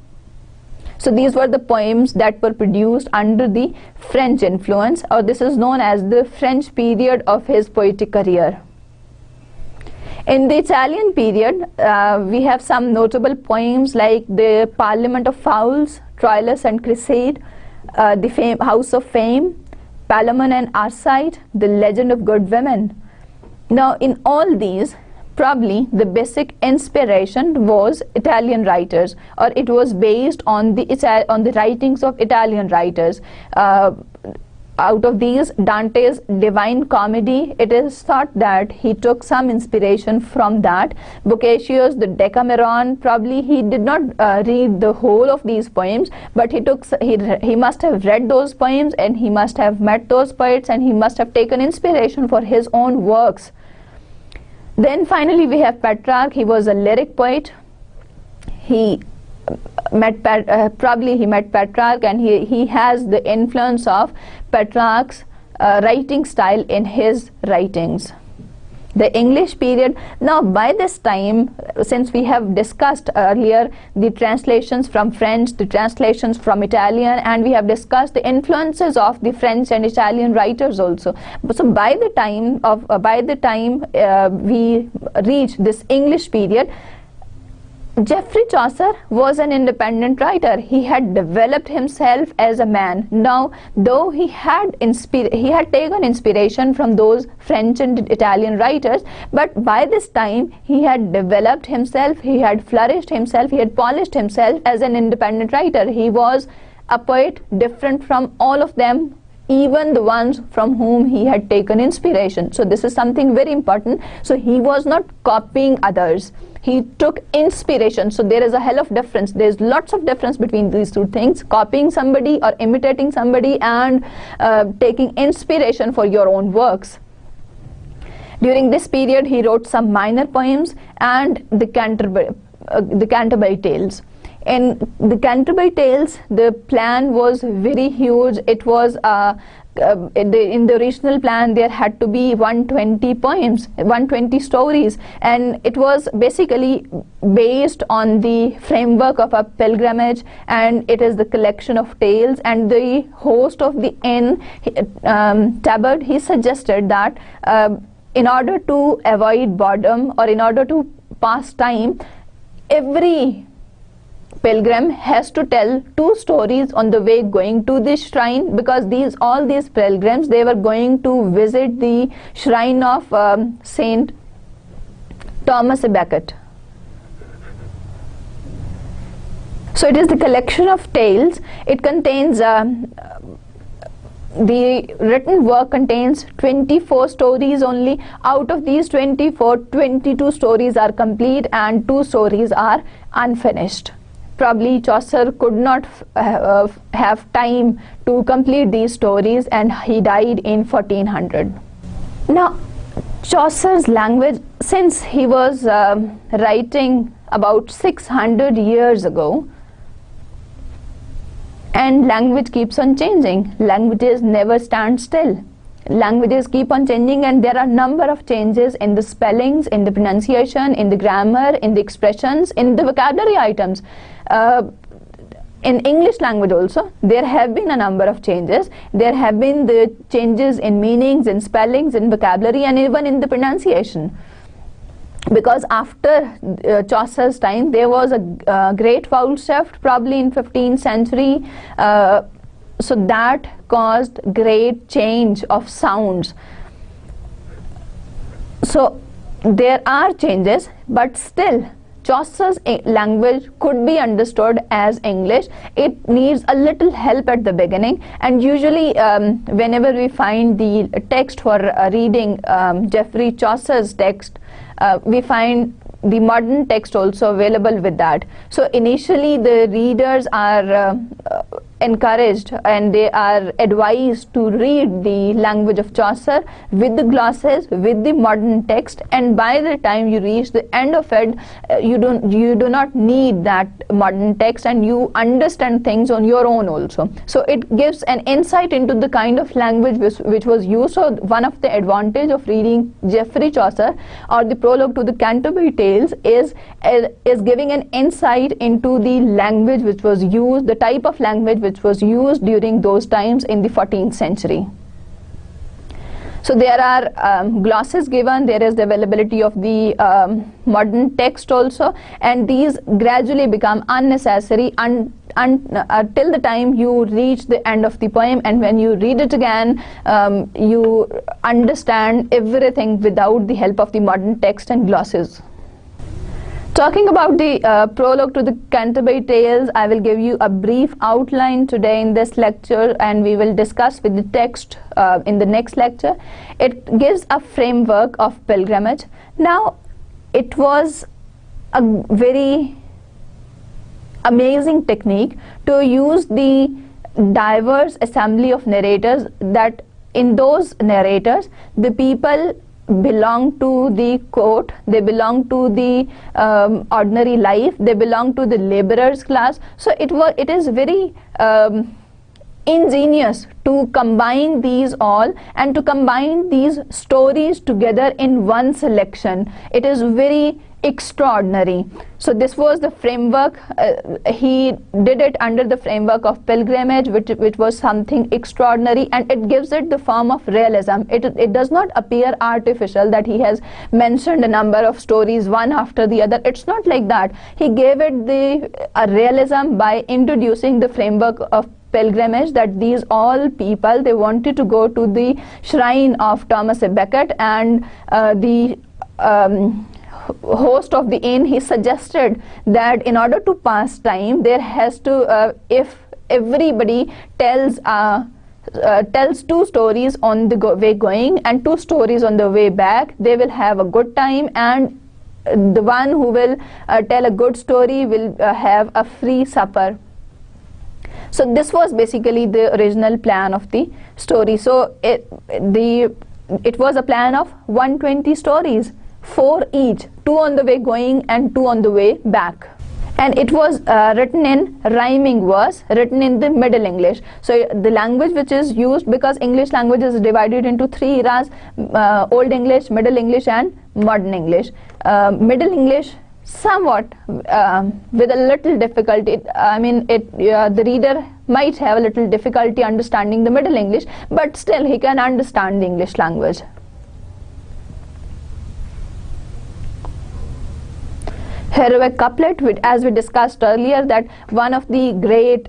Speaker 1: So these were the poems that were produced under the French influence, or this is known as the French period of his poetic career. In the Italian period, we have some notable poems like the Parliament of Fowls, Troilus and Cresside, the House of Fame, Palamon and Arcite, the Legend of Good Women. Now in all these, probably the basic inspiration was Italian writers, or it was based on the writings of Italian writers. Out of these, Dante's Divine Comedy, it is thought that he took some inspiration from that. Boccaccio's the Decameron, probably he did not read the whole of these poems, but he must have read those poems, and he must have met those poets, and he must have taken inspiration for his own works. Then finally we have Petrarch. He was a lyric poet. He met Petrarch, and he has the influence of Petrarch's writing style in his writings. The English period, now by this time, since we have discussed earlier the translations from French, the translations from Italian, and we have discussed the influences of the French and Italian writers also. So by the time we reach this English period, Geoffrey Chaucer was an independent writer. He had developed himself as a man. Now, though he had taken inspiration from those French and Italian writers, but by this time he had developed himself, he had flourished himself, he had polished himself as an independent writer. He was a poet different from all of them, even the ones from whom he had taken inspiration. So this is something very important. So he was not copying others. He took inspiration. So there is a hell of difference. There's lots of difference between these two things: copying somebody or imitating somebody, and taking inspiration for your own works. During this period, he wrote some minor poems and the Canterbury Tales. In the Canterbury Tales, the plan was very huge. It was in the original plan there had to be 120 poems, 120 stories, and it was basically based on the framework of a pilgrimage, and it is the collection of tales. And the host of the inn, Tabard, he suggested that in order to avoid boredom, or in order to pass time, every pilgrim has to tell two stories on the way going to this shrine, because all these pilgrims, they were going to visit the shrine of Saint Thomas à Becket. So it is the collection of tales. It contains the written work contains 24 stories only. Out of these 24, 22 stories are complete and 2 stories are unfinished. Probably Chaucer could not have time to complete these stories, and he died in 1400. Now, Chaucer's language, since he was writing about 600 years ago, and language keeps on changing. Languages never stand still. Languages keep on changing, and there are number of changes in the spellings, in the pronunciation, in the grammar, in the expressions, in the vocabulary items. In English language also, there have been a number of changes. There have been the changes in meanings, in spellings, in vocabulary, and even in the pronunciation. Because after Chaucer's time, there was a great vowel shift, probably in 15th century, so that caused great change of sounds. So there are changes, but still Chaucer's language could be understood as English. It needs a little help at the beginning, and usually whenever we find the text for reading Geoffrey Chaucer's text, we find the modern text also available with that. So initially the readers are encouraged and they are advised to read the language of Chaucer with the glosses, with the modern text, and by the time you reach the end of it, you do not need that modern text, and you understand things on your own also. So it gives an insight into the kind of language which was used. So one of the advantage of reading Geoffrey Chaucer or the prologue to the Canterbury Tales is giving an insight into the language which was used, the type of language which was used during those times in the 14th century. So there are glosses given, there is the availability of the modern text also, and these gradually become unnecessary till the time you reach the end of the poem, and when you read it again, you understand everything without the help of the modern text and glosses. Talking about the prologue to the Canterbury Tales, I will give you a brief outline today in this lecture, and we will discuss with the text in the next lecture. It gives a framework of pilgrimage. Now, it was a very amazing technique to use the diverse assembly of narrators, that in those narrators, the people belong to the court, they belong to the ordinary life, they belong to the laborers class. So it is very ingenious to combine these all and to combine these stories together in one selection. It is very extraordinary. So this was the framework. He did it under the framework of pilgrimage, which was something extraordinary, and it gives it the form of realism. It does not appear artificial, that he has mentioned a number of stories one after the other. It's not like that. He gave it a realism by introducing the framework of pilgrimage, that these all people, they wanted to go to the shrine of Thomas à Becket, and the host of the inn, he suggested that in order to pass time, there has to if everybody tells 2 stories on the way going and 2 stories on the way back, they will have a good time, and the one who will tell a good story will have a free supper. So this was basically the original plan of the story. So it was a plan of 120 stories, 4 each, 2 on the way going and 2 on the way back. And it was written in rhyming verse, written in the Middle English. So the language which is used, because English language is divided into 3 eras, Old English, Middle English and Modern English. Middle English somewhat with a little difficulty. The reader might have a little difficulty understanding the Middle English, but still he can understand the English language. heroic couplet, as we discussed earlier, that one of the great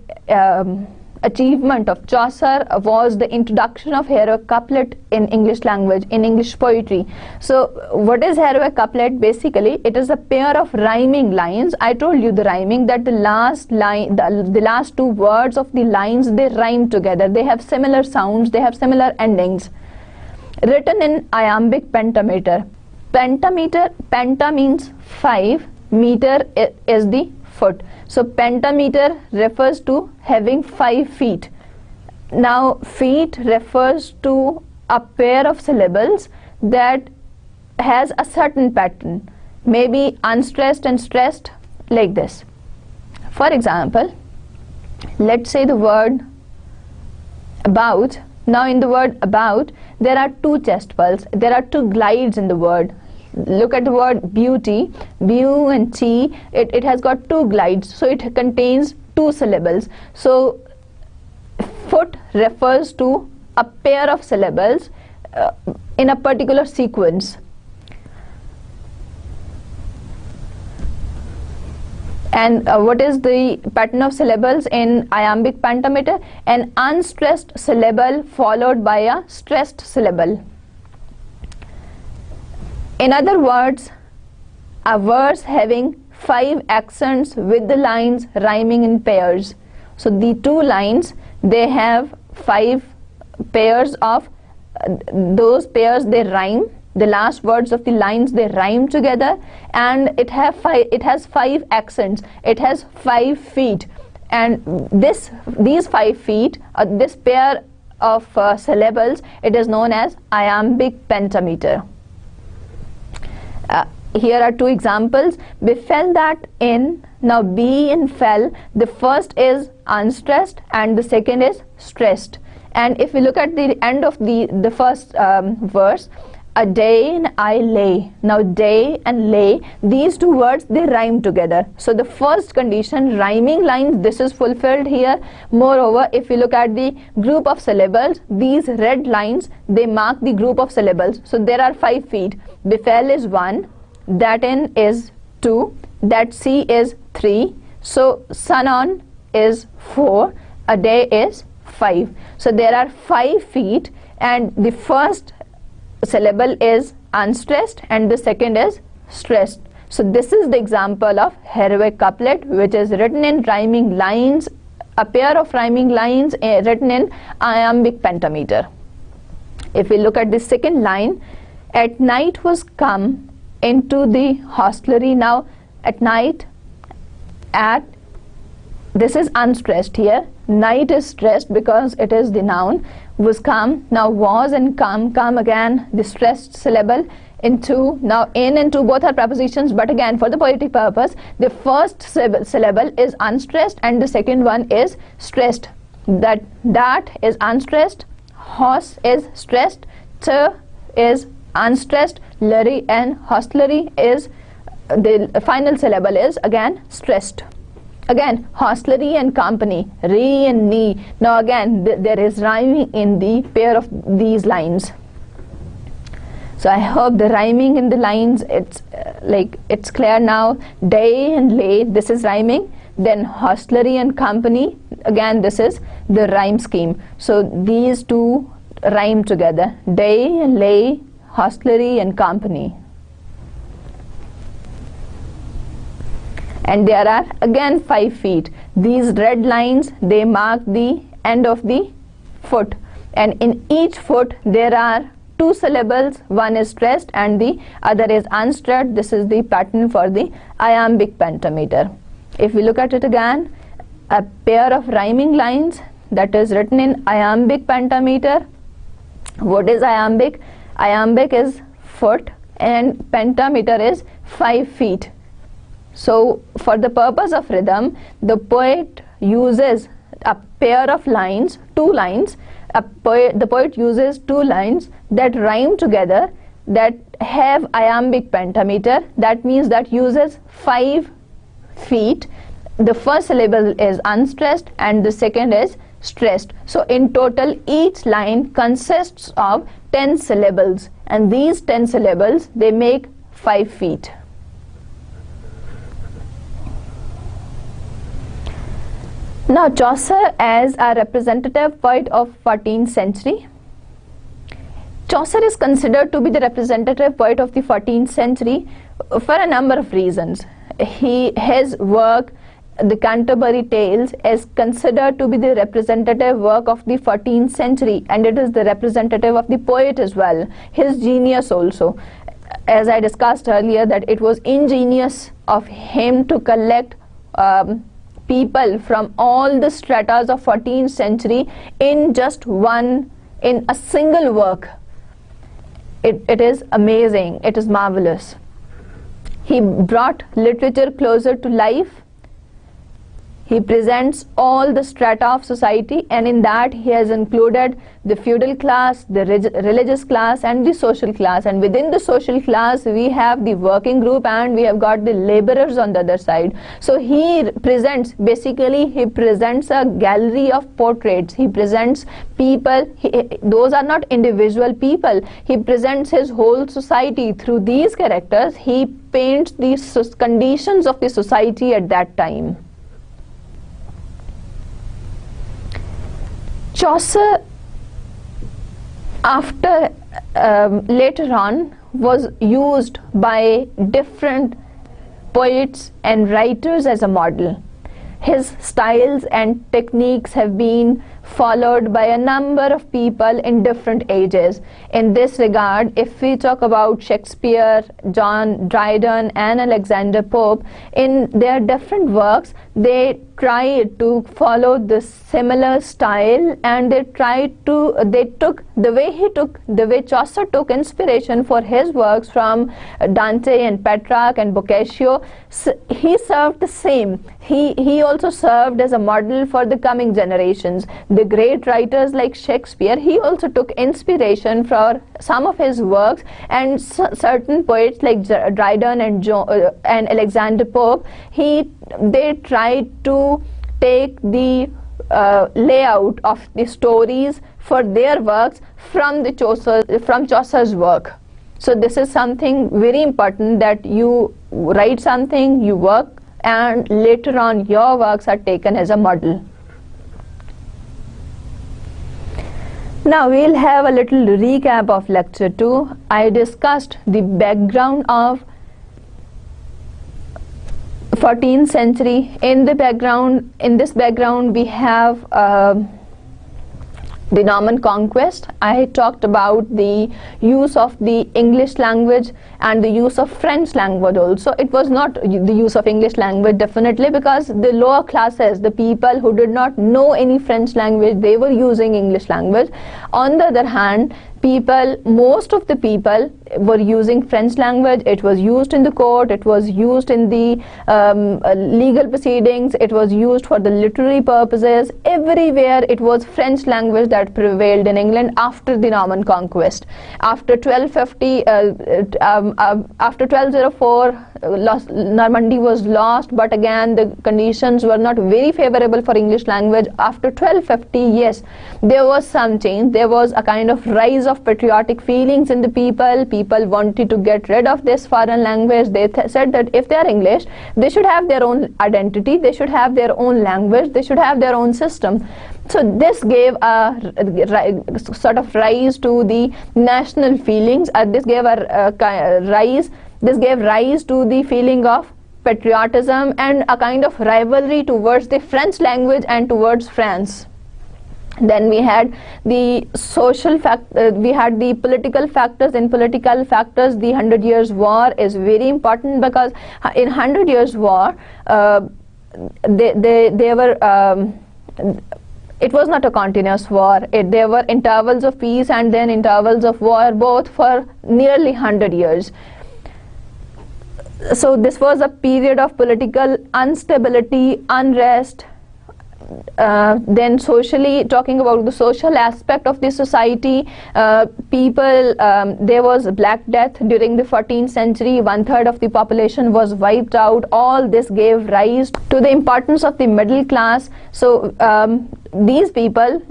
Speaker 1: achievement of Chaucer was the introduction of heroic couplet in English language, in English poetry. So what is heroic couplet? Basically it is a pair of rhyming lines. I told you the rhyming, that the last line, the last two words of the lines, they rhyme together, they have similar sounds, they have similar endings, written in iambic pentameter. Penta means 5, meter is the foot. So pentameter refers to having 5 feet. Now feet refers to a pair of syllables that has a certain pattern, maybe unstressed and stressed, like this. For example, let's say the word about. Now in the word about, there are 2 chest pulse, there are 2 glides in the word. Look at the word beauty, beau and tea, it has got 2 glides, so it contains 2 syllables. So foot refers to a pair of syllables in a particular sequence. And what is the pattern of syllables in iambic pentameter? An unstressed syllable followed by a stressed syllable. In other words, a verse having 5 accents with the lines rhyming in pairs. So the 2 lines, they have 5 pairs of those pairs, they rhyme. The last words of the lines, they rhyme together, and it has 5 accents, it has 5 feet, and these 5 feet, this pair of syllables, it is known as iambic pentameter. Here are 2 examples. Befell that in. Now be and fell, the first is unstressed and the second is stressed. And if we look at the end of the first verse, a day and I lay. Now day and lay, these 2 words, they rhyme together. So the first condition, rhyming lines, this is fulfilled here. Moreover, if you look at the group of syllables, these red lines, they mark the group of syllables. So there are 5 feet. Befell is 1, that in is 2, that see is 3, so sun on is 4, a day is 5. So there are 5 feet, and the first syllable is unstressed and the second is stressed. So this is the example of heroic couplet, which is written in rhyming lines, a pair of rhyming lines written in iambic pentameter. If we look at the second line, at night was come into the hostelry. Now at night, at, this is unstressed here, night is stressed because it is the noun. Was come, now was and come again, the stressed syllable. Into, now in and to both are prepositions, but again for the poetic purpose, the first syllable is unstressed and the second one is stressed. That is unstressed, hos is stressed, t is unstressed, lurry and hostelry is, the final syllable is again stressed. Again, hostelry and company, re and knee. Now again, there is rhyming in the pair of these lines. So I hope the rhyming in the lines, it's clear now. Day and lay, this is rhyming. Then hostelry and company, again this is the rhyme scheme. So these 2 rhyme together. Day and lay, hostelry and company. And there are again 5 feet. These red lines, they mark the end of the foot, and in each foot there are 2 syllables, one is stressed and the other is unstressed. This is the pattern for the iambic pentameter. If we look at it again, a pair of rhyming lines that is written in iambic pentameter. What is iambic? Iambic is foot and pentameter is 5 feet. So for the purpose of rhythm, the poet uses a pair of lines, 2 lines. The poet uses 2 lines that rhyme together, that have iambic pentameter. That means that uses 5 feet. The first syllable is unstressed and the second is stressed. So in total, each line consists of 10 syllables, and these 10 syllables, they make 5 feet. Now Chaucer as a representative poet of 14th century. Chaucer is considered to be the representative poet of the 14th century for a number of reasons. His work, the Canterbury Tales, is considered to be the representative work of the 14th century, and it is the representative of the poet as well, his genius also. As I discussed earlier, that it was ingenious of him to collect people from all the stratas of 14th century in a single work. It is amazing, it is marvelous. He brought literature closer to life. He presents all the strata of society, and in that he has included the feudal class, the religious class, and the social class. And within the social class we have the working group, and we have got the laborers on the other side. So he presents a gallery of portraits. He presents people, those are not individual people. He presents his whole society through these characters. He paints the conditions of the society at that time. Chaucer, after later on, was used by different poets and writers as a model. His styles and techniques have been followed by a number of people in different ages. In this regard, if we talk about Shakespeare, John Dryden, and Alexander Pope, in their different works, they tried to follow this similar style, and the way Chaucer took inspiration for his works from Dante and Petrarch and Boccaccio. He served the same. He also served as a model for the coming generations. The great writers like Shakespeare, he also took inspiration for some of his works, and certain poets like Dryden and Alexander Pope, they tried to take the layout of the stories for their works from Chaucer's work. So this is something very important, that you write something, you work, and later on your works are taken as a model. Now we'll have a little recap of lecture 2. I discussed the background of 14th century. In this background we have the Norman Conquest. I talked about the use of the English language and the use of French language also. It was not the use of English language, definitely, because the lower classes, the people who did not know any French language, they were using English language. On the other hand, most of the people were using French language. It was used in the court, it was used in the legal proceedings, it was used for the literary purposes. Everywhere it was French language that prevailed in England after the Norman Conquest. After 1204, Normandy was lost, but again the conditions were not very favorable for English language. After 1250, yes, there was some change. There was a kind of rise of patriotic feelings in the people. People wanted to get rid of this foreign language. They said that if they are English, they should have their own identity, they should have their own language, they should have their own system. So this gave a sort of rise to the national feelings. This gave rise to the feeling of patriotism and a kind of rivalry towards the French language and towards France. Then we had the we had the political factors. In political factors, the 100 Years' War is very important, because in 100 Years' War, it was not a continuous war. There were intervals of peace and then intervals of war, both for nearly 100 years. So this was a period of political instability, unrest. Then socially, talking about the social aspect of the society, there was Black Death during the 14th century. 1/3 of the population was wiped out. All this gave rise to the importance of the middle class. So these people,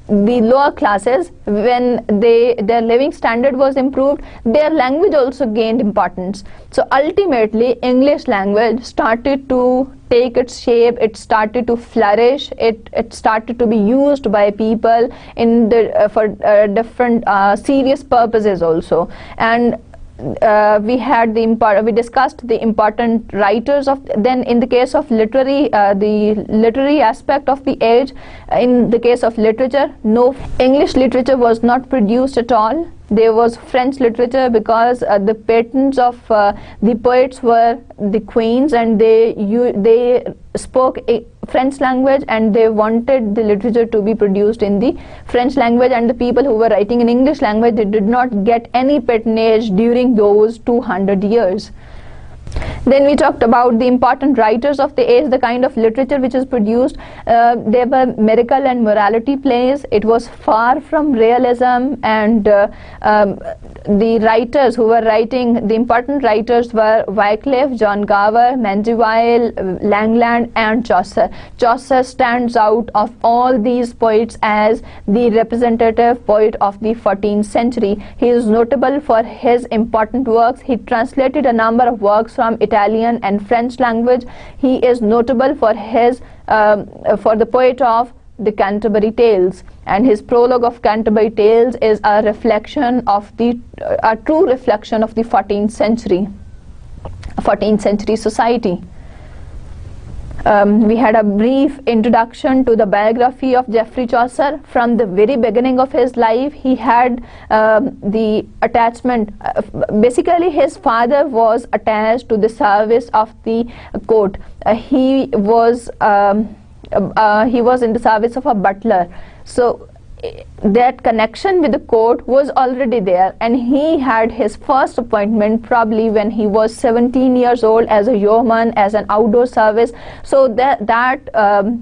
Speaker 1: the lower classes, when their living standard was improved, their language also gained importance. So ultimately English language started to take its shape, it started to flourish, it started to be used by people in for different serious purposes also. And we discussed the important writers of. Then in the case of the literary aspect of the age, in the case of literature, no English literature was not produced at all. There was French literature, because the patrons of the poets were the queens, and they spoke French language, and they wanted the literature to be produced in the French language, and the people who were writing in English language, they did not get any patronage during those 200 years. Then we talked about the important writers of the age, the kind of literature which is produced. There were miracle and morality plays. It was far from realism, and the writers who were writing, the important writers were Wycliffe, John Gower, Mandeville, Langland, and Chaucer. Chaucer stands out of all these poets as the representative poet of the 14th century. He is notable for his important works. He translated a number of works from Italian and French language. He is notable for his for the poet of the Canterbury Tales, and his prologue of Canterbury Tales is a reflection of a true reflection of the 14th century society. We had a brief introduction to the biography of Geoffrey Chaucer. From the very beginning of his life, he had the attachment. Basically, his father was attached to the service of the court. He was in the service of a butler. So that connection with the court was already there, and he had his first appointment probably when he was 17 years old as a yeoman, as an outdoor service. So that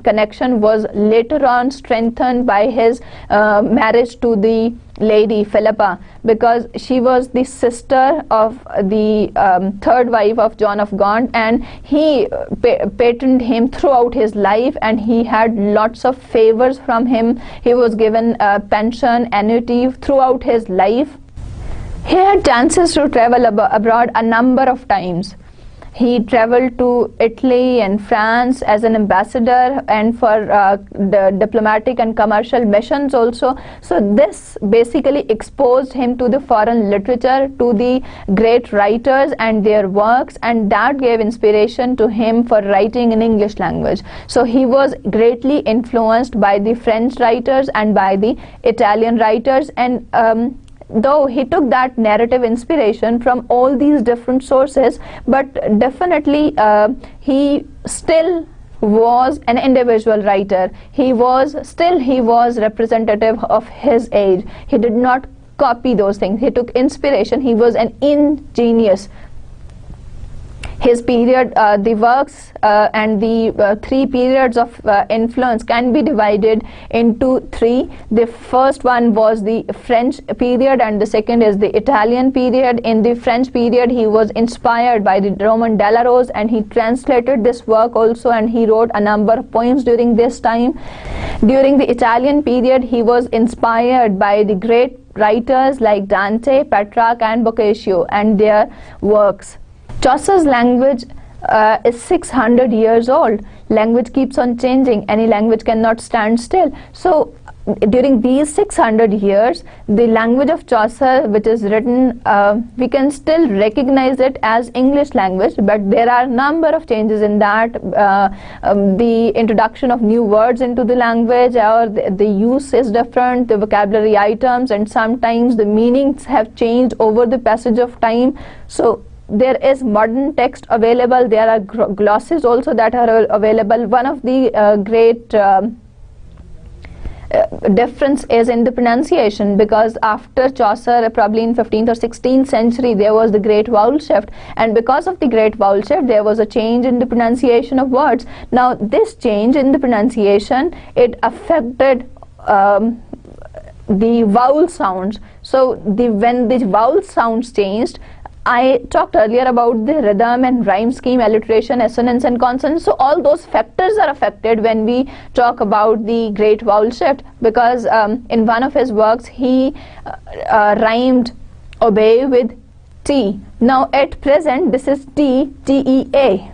Speaker 1: connection was later on strengthened by his marriage to the lady Philippa, because she was the sister of the third wife of John of Gaunt, and he patroned him throughout his life, and he had lots of favors from him. He was given pension, annuity throughout his life. He had chances to travel abroad a number of times. He traveled to Italy and France as an ambassador, and for the diplomatic and commercial missions also. So this basically exposed him to the foreign literature, to the great writers and their works, and that gave inspiration to him for writing in English language. So he was greatly influenced by the French writers and by the Italian writers, and though he took that narrative inspiration from all these different sources, but definitely he still was an individual writer. He was representative of his age. He did not copy those things. He took inspiration. He was an ingenious. His period, the works and the three periods of influence can be divided into three. The first one was the French period, and the second is the Italian period. In the French period, he was inspired by the Roman Delarose, and he translated this work also, and he wrote a number of poems during this time. During the Italian period, he was inspired by the great writers like Dante, Petrarch, and Boccaccio and their works. Chaucer's language is 600 years old. Language keeps on changing. Any language cannot stand still. So during these 600 years, the language of Chaucer, which is written, we can still recognize it as English language, but there are a number of changes in that. The introduction of new words into the language, or the use is different, the vocabulary items, and sometimes the meanings have changed over the passage of time. So there is modern text available. There are glosses also that are available. One of the great difference is in the pronunciation, because after Chaucer, probably in 15th or 16th century, there was the great vowel shift, and because of the great vowel shift, there was a change in the pronunciation of words. Now this change in the pronunciation, it affected the vowel sounds. So when the vowel sounds changed, I talked earlier about the rhythm and rhyme scheme, alliteration, assonance and consonance. So all those factors are affected when we talk about the great vowel shift, because in one of his works he rhymed obey with T. Now at present this is T, T-E-A.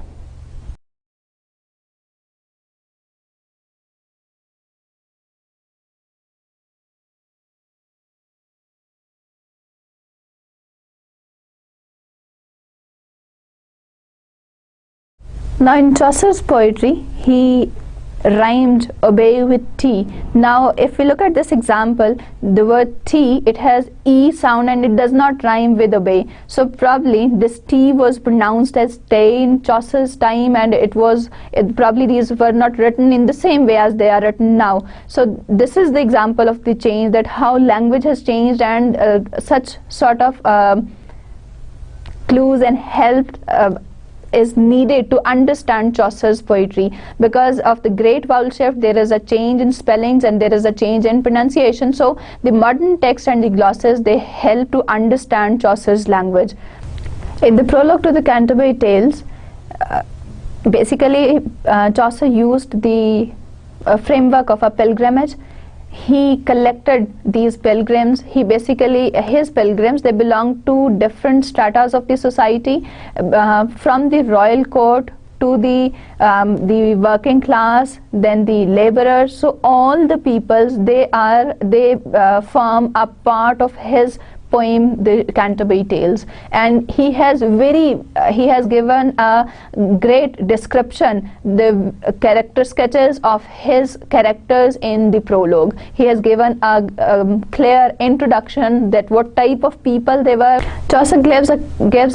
Speaker 1: Now in Chaucer's poetry, he rhymed obey with T. Now if we look at this example, the word T, it has E sound and it does not rhyme with obey. So probably this T was pronounced as Tay in Chaucer's time, and probably these were not written in the same way as they are written now. So this is the example of the change, that how language has changed, and such sort of clues and help is needed to understand Chaucer's poetry. Because of the great vowel shift, there is a change in spellings and there is a change in pronunciation. So the modern text and the glosses, they help to understand Chaucer's language. In the prologue to the Canterbury Tales, basically Chaucer used the framework of a pilgrimage. He collected these pilgrims. His pilgrims, they belong to different stratas of the society, from the royal court to the working class, then the laborers. So all the peoples, they form a part of his poem, the Canterbury Tales, and he has given a great description, the character sketches of his characters in the prologue. He has given a clear introduction that what type of people they were. Chaucer gives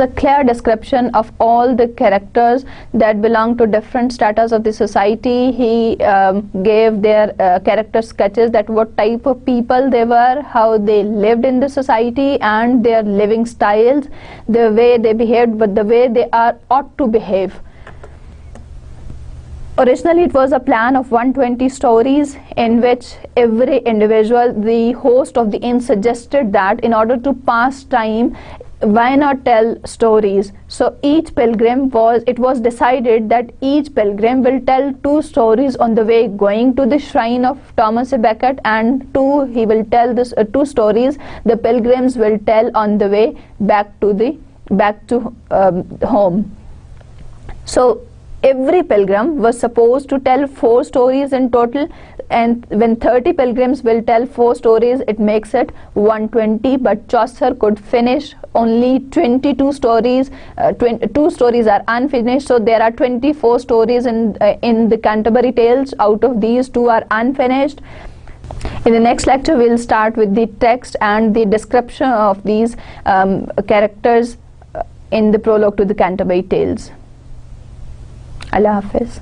Speaker 1: a clear description of all the characters that belong to different stratas of the society. He gave their character sketches, that what type of people they were, how they lived in the society, and their living styles, the way they behaved, but the way they ought to behave. Originally it was a plan of 120 stories, in which every individual, the host of the inn, suggested that in order to pass time, why not tell stories. So it was decided that each pilgrim will tell 2 stories on the way going to the shrine of Thomas a Becket, and he will tell 2 stories the pilgrims will tell on the way back to home. So every pilgrim was supposed to tell 4 stories in total, and when 30 pilgrims will tell 4 stories, it makes it 120, but Chaucer could finish only 22 stories. 2 stories are unfinished, so there are 24 stories in the Canterbury Tales. Out of these, 2 are unfinished. In the next lecture, we'll start with the text and the description of these characters in the prologue to the Canterbury Tales. Allah Hafiz.